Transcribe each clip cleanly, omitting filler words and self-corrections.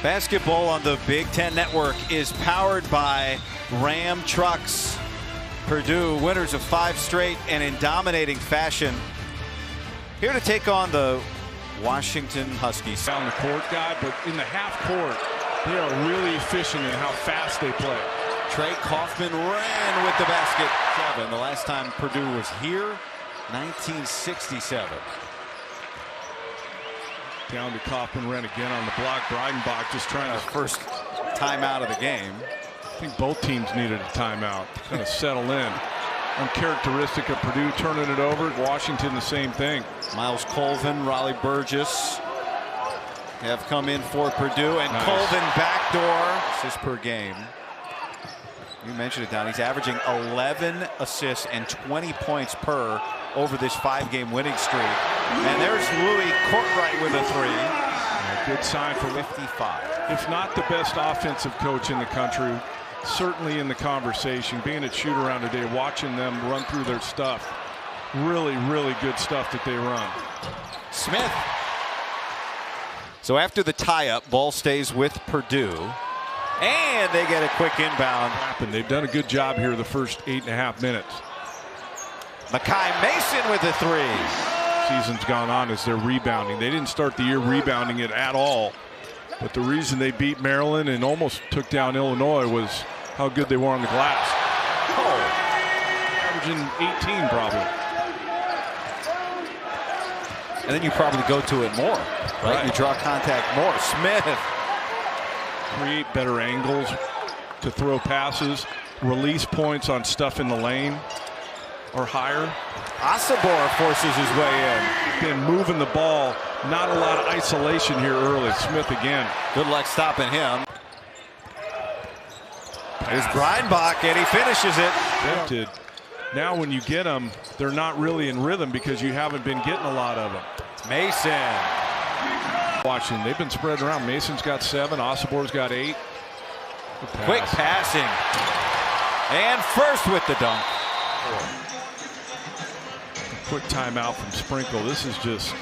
Basketball on the Big Ten Network is powered by Ram Trucks. Purdue, winners of 5 straight and in dominating fashion, here to take on the Washington Huskies. On the court guy, but in the half court, they are really efficient in how fast they play. Trey Kaufman ran with the basket. The last time Purdue was here, 1967. Down to Kaufman, ran again on the block. Breidenbach just trying to first timeout of the game. I think both teams needed a timeout to kind of settle in. Uncharacteristic of Purdue turning it over. Washington, the same thing. Miles Colvin, Raleigh Burgess have come in for Purdue, and nice. Colvin backdoor assists per game. You mentioned it, Don. He's averaging 11 assists and 20 points per over this 5-game winning streak. And there's Louis Courtright with a 3. A good sign for 55. If not the best offensive coach in the country, certainly in the conversation. Being at shoot-around today, watching them run through their stuff. Really, really good stuff that they run. Smith. So after the tie-up, ball stays with Purdue. And they get a quick inbound. They've done a good job here the first 8.5 minutes. Makai Mason with a 3. Season's gone on as they're rebounding. They didn't start the year rebounding it at all. But the reason they beat Maryland and almost took down Illinois was how good they were on the glass. Oh. Averaging 18 probably. And then you probably go to it more, right? You draw contact more. Smith. Create better angles to throw passes. Release points on stuff in the lane or higher. Asabor forces his way in. Again, moving the ball. Not a lot of isolation here early. Smith again. Good luck stopping him. There's Breidenbach, and he finishes it. Now when you get them, they're not really in rhythm because you haven't been getting a lot of them. Mason. Watching, they've been spread around. Mason's got 7, Osabor's got 8. Quick passing. And first with the dunk. Quick timeout from Sprinkle. This is just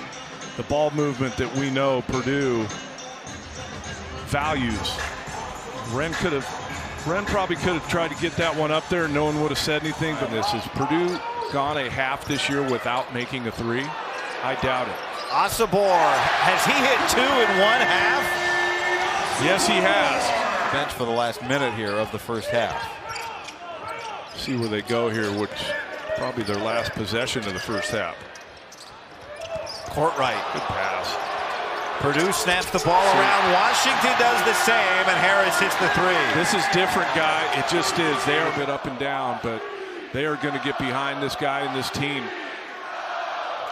the ball movement that we know Purdue values. Wren probably could have tried to get that one up there and no one would have said anything, but this is Purdue gone a half this year without making a 3? I doubt it. Asabor, has he hit 2 in 1 half? Yes, he has. Bench for the last minute here of the first half. See where they go here, which probably their last possession of the first half. Courtright. Good pass. Purdue snaps the ball around. Washington does the same, and Harris hits the 3. This is different, guy. It just is. They are a bit up and down, but they are going to get behind this guy and this team,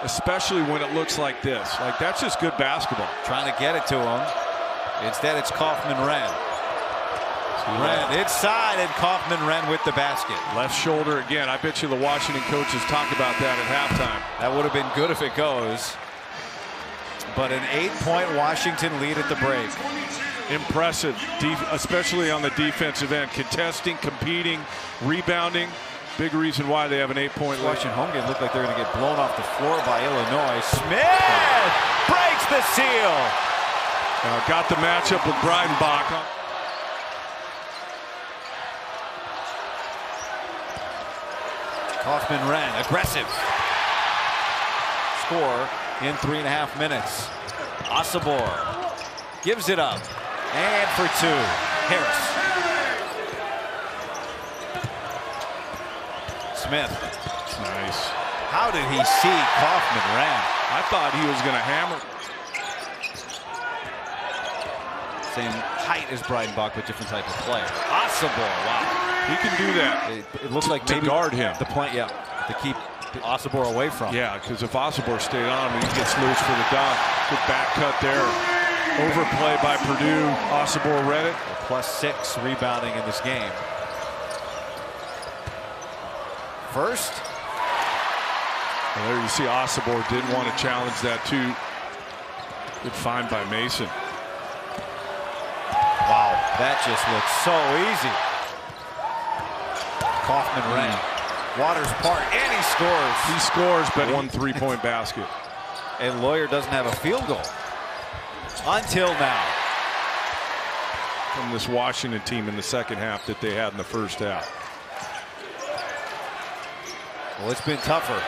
especially when it looks like this. Like, that's just good basketball. Trying to get it to him. Instead, it's Kaufman-Wren. Wren inside, and Kaufman-Wren with the basket. Left shoulder again. I bet you the Washington coaches talk about that at halftime. That would have been good if it goes. But an 8-point Washington lead at the break. Impressive, especially on the defensive end. Contesting, competing, rebounding. Big reason why they have an 8-point lead. Washington home game looked like they're going to get blown off the floor by Illinois. Smith breaks the seal. Now got the matchup with Breidenbach. Kaufman-Wren, aggressive. Score in 3.5 minutes. Asabor gives it up. And for 2, Harris. Smith. Nice. How did he see Kaufman-Wren? I thought he was going to hammer. Same height as Breidenbach, but different type of player. Asabor, wow. He can do that. It looks like maybe to guard him. The point, yeah, to keep Asabor away from. Yeah, because if Asabor stayed on him, he gets loose for the dunk. Good back cut there. Overplay by Purdue. Asabor read it. +6 rebounding in this game. First. Well, there you see Asabor didn't want to challenge that too. Good find by Mason. Wow, that just looks so easy. Kaufman-Wren. Waters part, and he scores. He scores, but 1 3-point basket. And Lawyer doesn't have a field goal until now. from this Washington team in the second half that they had in the first half. Well, it's been tougher.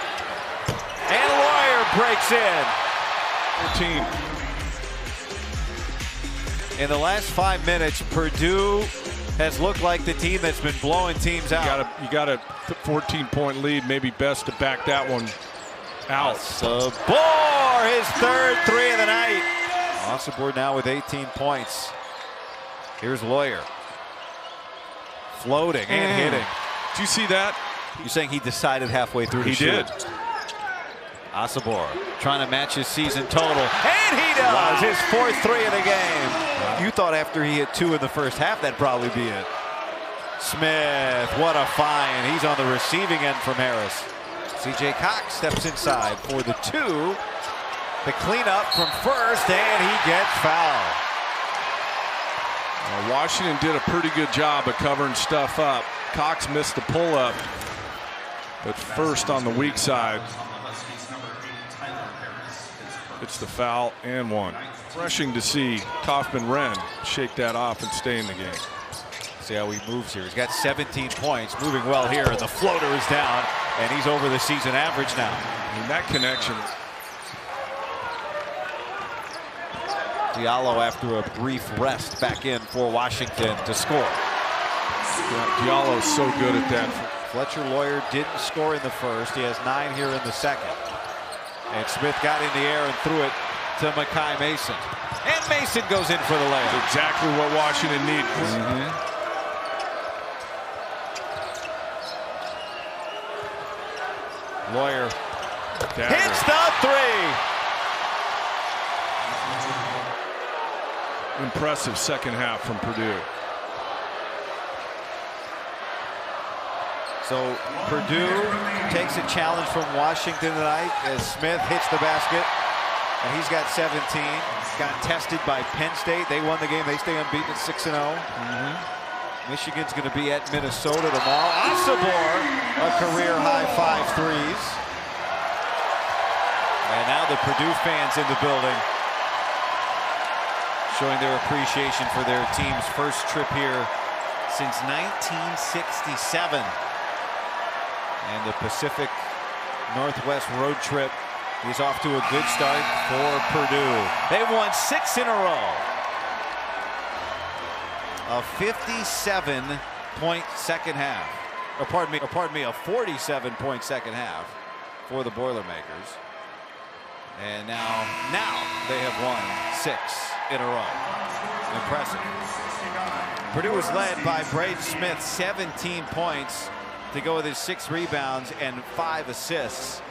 And Lawyer breaks in. 14. In the last 5 minutes, Purdue has looked like the team that's been blowing teams out. You got a 14-point lead, maybe best to back that one out. Sabor, his third 3 of the night. Sabor now with 18 points. Here's Lawyer. Floating and hitting. Did you see that? You're saying he decided halfway through to shoot. He did. Sabor trying to match his season total. And he does! Wow. His 4th 3 of the game. You thought after he hit 2 in the first half, that'd probably be it. Smith, what a find. He's on the receiving end from Harris. C.J. Cox steps inside for the 2. The cleanup from first, and he gets fouled. Washington did a pretty good job of covering stuff up. Cox missed the pull-up, but first on the weak side. It's the foul and 1. Refreshing to see Kaufman-Wren shake that off and stay in the game. See how he moves here. He's got 17 points, moving well here, and the floater is down, and he's over the season average now. And that connection. Diallo, after a brief rest, back in for Washington to score. Diallo's so good at that. Fletcher Lawyer didn't score in the first. He has 9 here in the second. And Smith got in the air and threw it to Makai Mason. And Mason goes in for the layup. That's exactly what Washington needs. Lawyer hits the 3. Impressive second half from Purdue. So Purdue takes a challenge from Washington tonight as Smith hits the basket, and he's got 17. Got tested by Penn State. They won the game. They stay unbeaten at 6-0. Michigan's going to be at Minnesota tomorrow. Sabor, a career-high 5 threes. And now the Purdue fans in the building, showing their appreciation for their team's first trip here since 1967. And the Pacific Northwest road trip is off to a good start for Purdue. They've won 6 in a row. A 57-point second half. Or pardon me, a 47-point second half for the Boilermakers. And now they have won 6 in a row. Impressive. Purdue was led by Braden Smith, 17 points to go with his 6 rebounds and 5 assists.